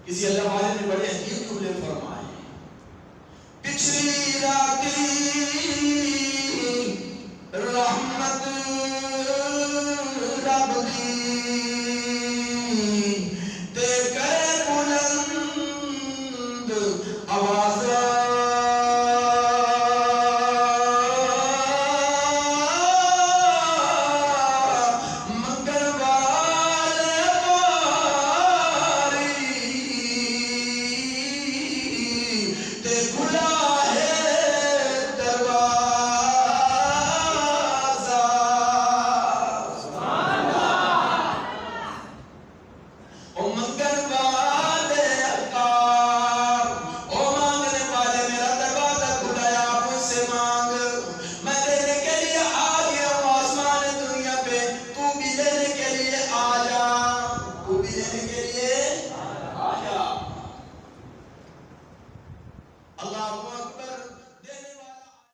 کسی اللہ والے نے بڑے عجیب جملے فرمائے، پچھلی راتی رحمت رب دی تے کرے بلند آواز اللہ